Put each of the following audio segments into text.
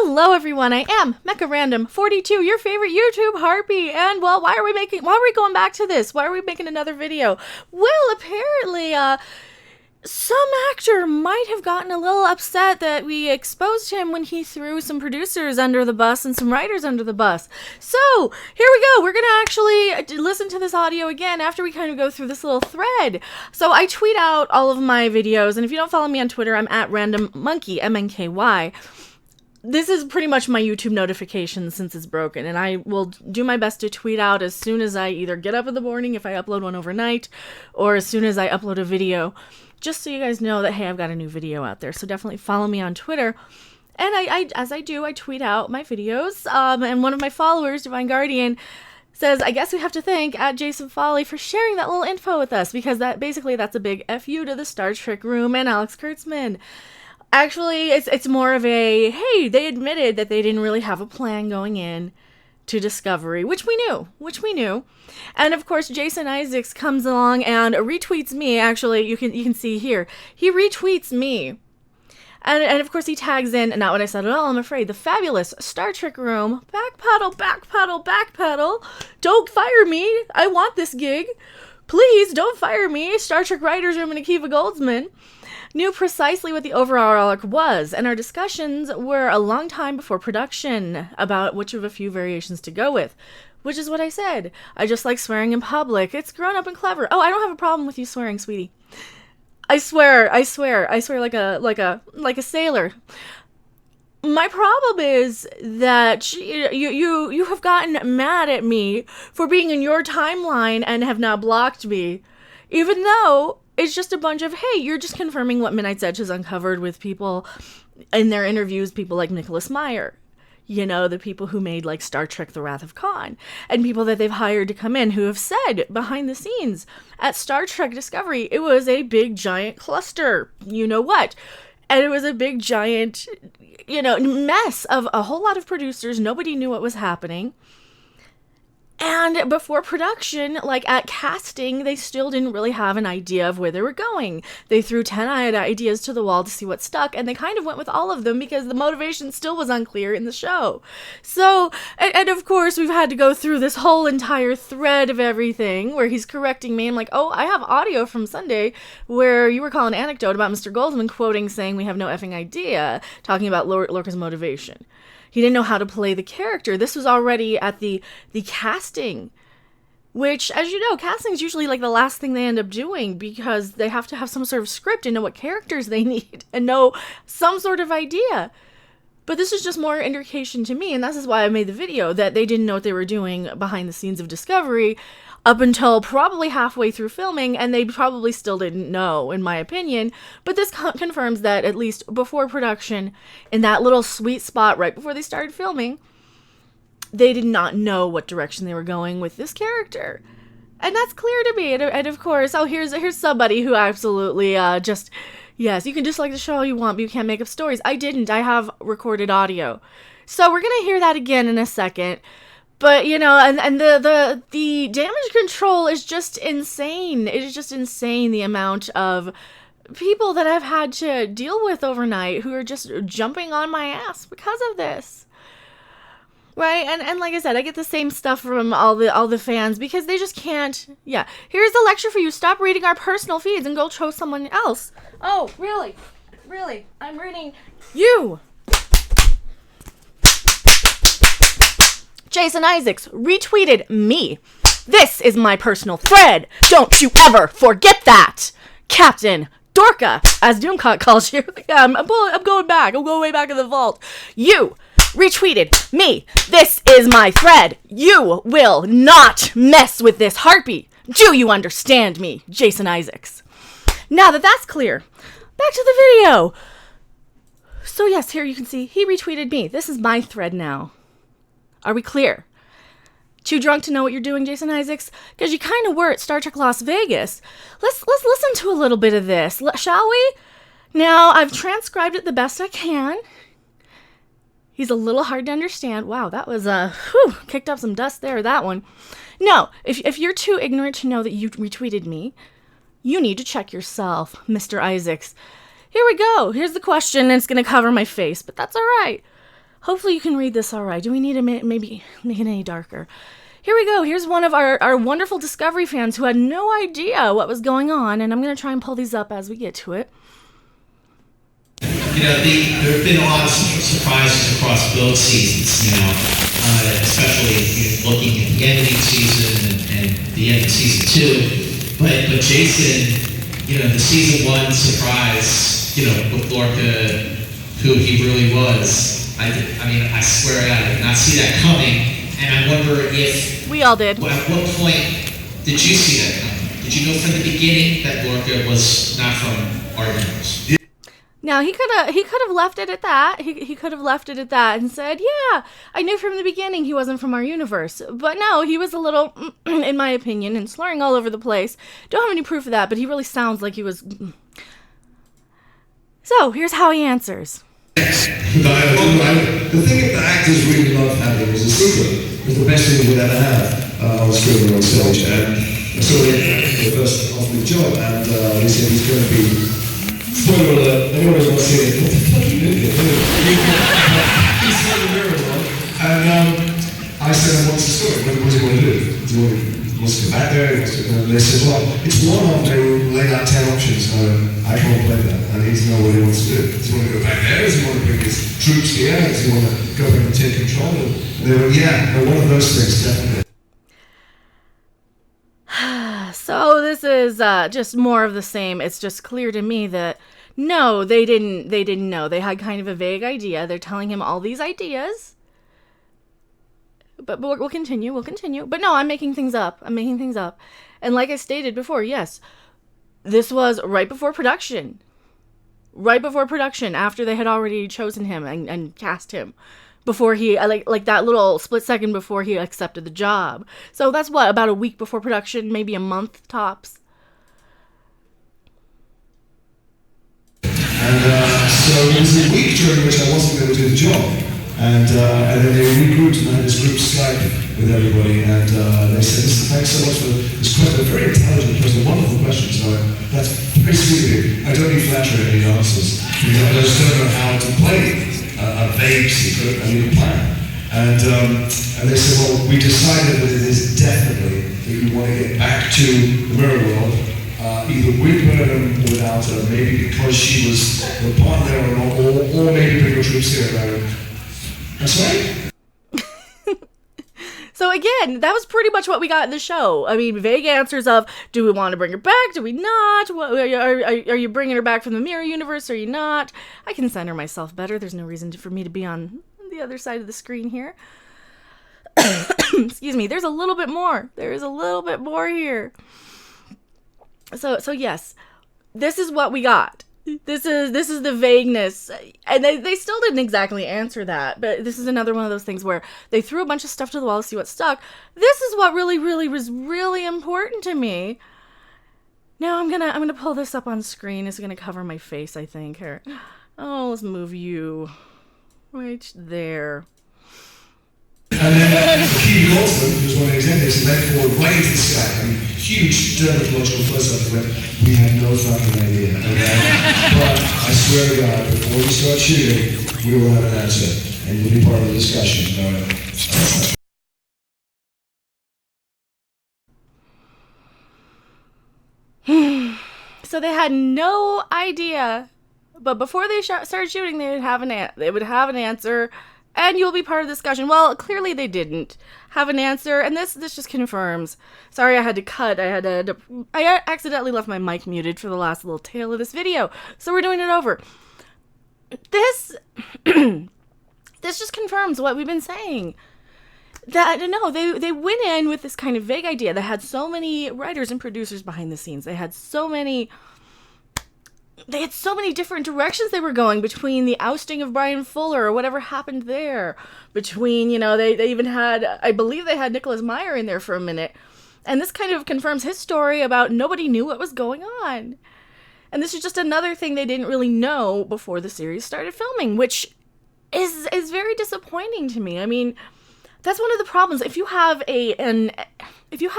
Hello everyone, I am Mecha Random 42, your favorite YouTube harpy, and well, why are we going back to this? Why are we making another video? Well, apparently, some actor might have gotten a little upset that we exposed him when he threw some producers under the bus and some writers under the bus. So, here we go. We're going to actually listen to this audio again after we kind of go through this little thread. So, I tweet out all of my videos, and if you don't follow me on Twitter, I'm at randommonkey, MNKY. This is pretty much my YouTube notification since it's broken, and I will do my best to tweet out as soon as I either get up in the morning if I upload one overnight, or as soon as I upload a video, just so you guys know that, hey, I've got a new video out there. So definitely follow me on Twitter. And I tweet out my videos, and one of my followers, Divine Guardian, says, I guess we have to thank at Jason Foley for sharing that little info with us, because that's a big FU to the Star Trek room and Alex Kurtzman. Actually, it's more of a, hey, they admitted that they didn't really have a plan going in to Discovery, which we knew. And of course, Jason Isaacs comes along and retweets me. Actually, you can see here, he retweets me. And of course, he tags in, not what I said at all, I'm afraid, the fabulous Star Trek room, backpedal, don't fire me, I want this gig. Please, don't fire me, Star Trek writers room and Akiva Goldsman. Knew precisely what the overall arc was, and our discussions were a long time before production about which of a few variations to go with, which is what I said. I just like swearing in public. It's grown up and clever. Oh, I don't have a problem with you swearing, sweetie. I swear like a sailor. My problem is that you have gotten mad at me for being in your timeline and have now blocked me, even though it's just a bunch of, hey, you're just confirming what Midnight's Edge has uncovered with people in their interviews, people like Nicholas Meyer, you know, the people who made like Star Trek The Wrath of Khan, and people that they've hired to come in who have said behind the scenes at Star Trek Discovery, it was a big giant cluster, you know what, and it was a big giant, you know, mess of a whole lot of producers. Nobody knew what was happening. And before production, like at casting, they still didn't really have an idea of where they were going. They threw 10 ideas to the wall to see what stuck, and they kind of went with all of them because the motivation still was unclear in the show. So, and of course, we've had to go through this whole entire thread of everything where he's correcting me. I'm like, oh, I have audio from Sunday where you were calling an anecdote about Mr. Goldsman quoting saying we have no effing idea, talking about Lorca's motivation. He didn't know how to play the character. This was already at the casting, which, as you know, casting is usually like the last thing they end up doing because they have to have some sort of script and know what characters they need and know some sort of idea. But this is just more indication to me, and this is why I made the video, that they didn't know what they were doing behind the scenes of Discovery up until probably halfway through filming, and they probably still didn't know, in my opinion. But this confirms that at least before production, in that little sweet spot right before they started filming, they did not know what direction they were going with this character. And that's clear to me. And of course, oh, here's somebody who absolutely just, yes, you can dislike the show all you want, but you can't make up stories. I didn't. I have recorded audio. So we're going to hear that again in a second. But, you know, and the damage control is just insane. It is just insane, the amount of people that I've had to deal with overnight who are just jumping on my ass because of this. Right? And like I said, I get the same stuff from all the fans because they just can't. Yeah. Here's the lecture for you. Stop reading our personal feeds and go show someone else. Oh, really? Really? I'm reading you. Jason Isaacs retweeted me. This is my personal thread. Don't you ever forget that. Captain Lorca, as Doomcock calls you. Yeah, I'm going back. I'm going way back in the vault. You retweeted me. This is my thread. You will not mess with this harpy. Do you understand me, Jason Isaacs? Now that that's clear, back to the video. So yes, here you can see he retweeted me. This is my thread now. Are we clear? Too drunk to know what you're doing, Jason Isaacs? Because you kind of were at Star Trek Las Vegas. Let's listen to a little bit of this, shall we? Now, I've transcribed it the best I can. He's a little hard to understand. Wow, that was, kicked up some dust there, that one. No, if you're too ignorant to know that you retweeted me, you need to check yourself, Mr. Isaacs. Here we go. Here's the question, and it's going to cover my face, but that's all right. Hopefully you can read this all right. Do we need to maybe make it any darker? Here we go. Here's one of our wonderful Discovery fans who had no idea what was going on, and I'm going to try and pull these up as we get to it. You know, there have been a lot of surprises across both seasons, you know, especially looking at the ending season and the end of season 2. But Jason, you know, the season 1 surprise, you know, with Lorca, who he really was, I mean, I swear to God, I did not see that coming. And I wonder if... We all did. At what point did you see that coming? Did you know from the beginning that Lorca was not from our universe? Now, he could have left it at that. He could have left it at that and said, yeah, I knew from the beginning he wasn't from our universe. But no, he was a little, in my opinion, and slurring all over the place. Don't have any proof of that, but he really sounds like he was... So, here's how he answers. The thing that the actors really love having is a secret. It's the best thing you would ever have on screen or on stage. And so the first offered me the job, and he said he's going to be... Spoiler alert, anyone who's not seen it, what the fuck are you doing here? He's in the Mirror World, and I said, what's the story? What does he want to do? He wants to go back there, and they said, well, it's one of them, they laid out 10 options, I can't play that, and he doesn't know what he wants to do. Does he want to go back there? Does he want to bring his troops here? Does he want to go back and take control? And they went, yeah, one of those things, definitely. So this is just more of the same. It's just clear to me that no, they didn't know. They had kind of a vague idea. They're telling him all these ideas. But we'll continue. But no, I'm making things up. And like I stated before, yes, this was right before production. After they had already chosen him and cast him. Before he, like that little split second before he accepted the job. So that's what, about a week before production, maybe a month tops. And so it was a week during which I wasn't going to do the job. And then they regrouped and I had this group Skype with everybody. And they said, listen, thanks so much for this question. Very intelligent question, wonderful questions. So that's very sweet of you. I don't need flattery in any answers. Because I just don't know how to play a vague secret. I need a plan. And they said, well, we decided that it is definitely that you want to get back to the Mirror World, either with her or without her, maybe because she was the partner or maybe bring your troops here. That's right. So again, that was pretty much what we got in the show. I mean, vague answers of, do we want to bring her back? Do we not? What, are you bringing her back from the mirror universe? Or are you not? I can center myself better. There's no reason for me to be on the other side of the screen here. Excuse me. There's a little bit more. There is a little bit more here. So yes, this is what we got. This is the vagueness, and they still didn't exactly answer that, but this is another one of those things where they threw a bunch of stuff to the wall to see what stuck. This is what really was really important to me. Now I'm gonna pull this up on screen. It's gonna cover my face, I think. Here, oh, let's move you right there. And then Keith Loveland was one of the executives, and they forward right into the sky. I mean, huge dermatological close-up went, we had no fucking idea. Okay? But I swear to God, before we start shooting, we will have an answer, and you'll be part of the discussion. So they had no idea, but before they started shooting, they would have an answer. And you'll be part of the discussion. Well, clearly they didn't have an answer, and this just confirms. Sorry, I had to cut. I accidentally left my mic muted for the last little tail of this video, so we're doing it over. This just confirms what we've been saying. That no, they went in with this kind of vague idea. They had so many writers and producers behind the scenes. They had so many different directions they were going, between the ousting of Brian Fuller or whatever happened there, between, they even had, I believe they had Nicholas Meyer in there for a minute. And this kind of confirms his story about nobody knew what was going on. And this is just another thing they didn't really know before the series started filming, which is very disappointing to me. I mean, that's one of the problems. If you have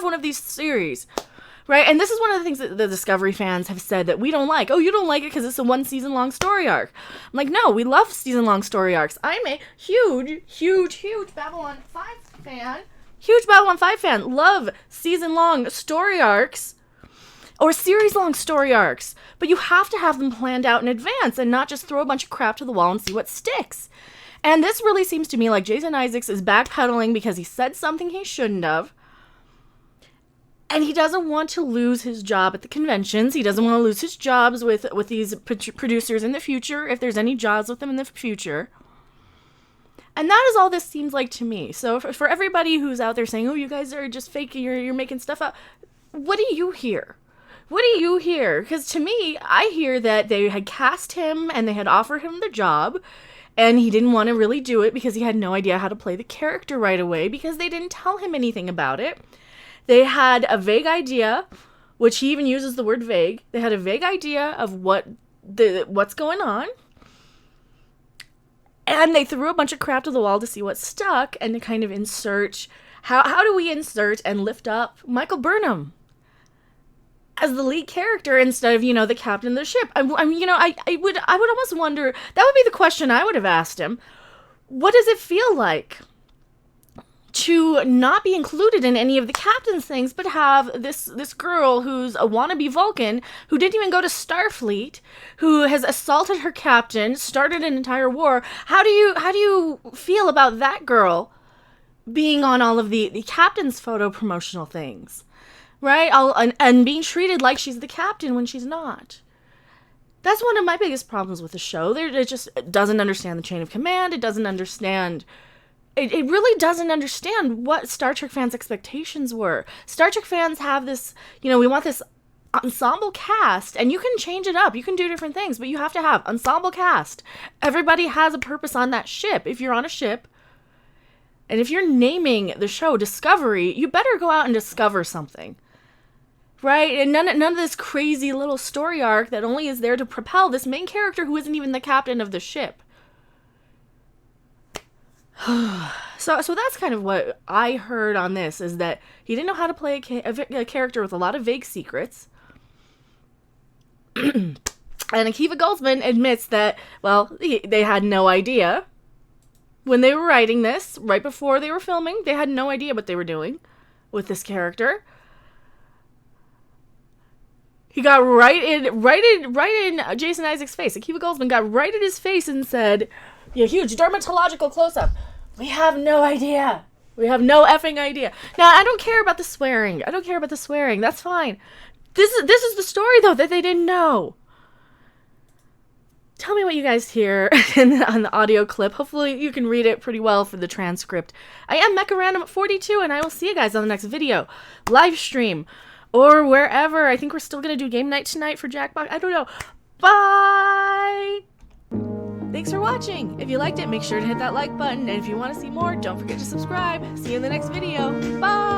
one of these series Right? And this is one of the things that the Discovery fans have said that we don't like. Oh, you don't like it because it's a 1 season long story arc. I'm like, no, we love season long story arcs. I'm a huge Babylon 5 fan. Huge Babylon 5 fan. Love season long story arcs or series long story arcs. But you have to have them planned out in advance and not just throw a bunch of crap to the wall and see what sticks. And this really seems to me like Jason Isaacs is backpedaling because he said something he shouldn't have. And he doesn't want to lose his job at the conventions. He doesn't want to lose his jobs with these producers in the future, if there's any jobs with them in the future. And that is all this seems like to me. So for everybody who's out there saying, oh, you guys are just faking, you're making stuff up, what do you hear? What do you hear? Because to me, I hear that they had cast him and they had offered him the job, and he didn't want to really do it because he had no idea how to play the character right away because they didn't tell him anything about it. They had a vague idea, which he even uses the word vague. They had a vague idea of what's going on. And they threw a bunch of crap to the wall to see what stuck and to kind of insert, how do we insert and lift up Michael Burnham as the lead character instead of, the captain of the ship? I would almost wonder, that would be the question I would have asked him. What does it feel like to not be included in any of the captain's things, but have this girl who's a wannabe Vulcan, who didn't even go to Starfleet, who has assaulted her captain, started an entire war? How do you feel about that girl being on all of the captain's photo promotional things, right? And being treated like she's the captain when she's not. That's one of my biggest problems with the show. It just doesn't understand the chain of command. It doesn't understand. It really doesn't understand what Star Trek fans' expectations were. Star Trek fans have this, we want this ensemble cast, and you can change it up. You can do different things, but you have to have ensemble cast. Everybody has a purpose on that ship. If you're on a ship, and if you're naming the show Discovery, you better go out and discover something. Right? And none of this crazy little story arc that only is there to propel this main character who isn't even the captain of the ship. So that's kind of what I heard on this, is that he didn't know how to play a character with a lot of vague secrets. And Akiva Goldsman admits that, well, they had no idea when they were writing this, right before they were filming. They had no idea what they were doing with this character. He got right in Jason Isaacs' face. Akiva Goldsman got right in his face and said, huge dermatological close-up, we have no idea. We have no effing idea. Now, I don't care about the swearing. That's fine. This is the story, though, that they didn't know. Tell me what you guys hear on the audio clip. Hopefully you can read it pretty well for the transcript. I am Mecha Random 42, and I will see you guys on the next video, live stream, or wherever. I think we're still going to do game night tonight for Jackbox. I don't know. Bye! Thanks for watching. If you liked it, make sure to hit that like button. And if you want to see more, don't forget to subscribe. See you in the next video. Bye!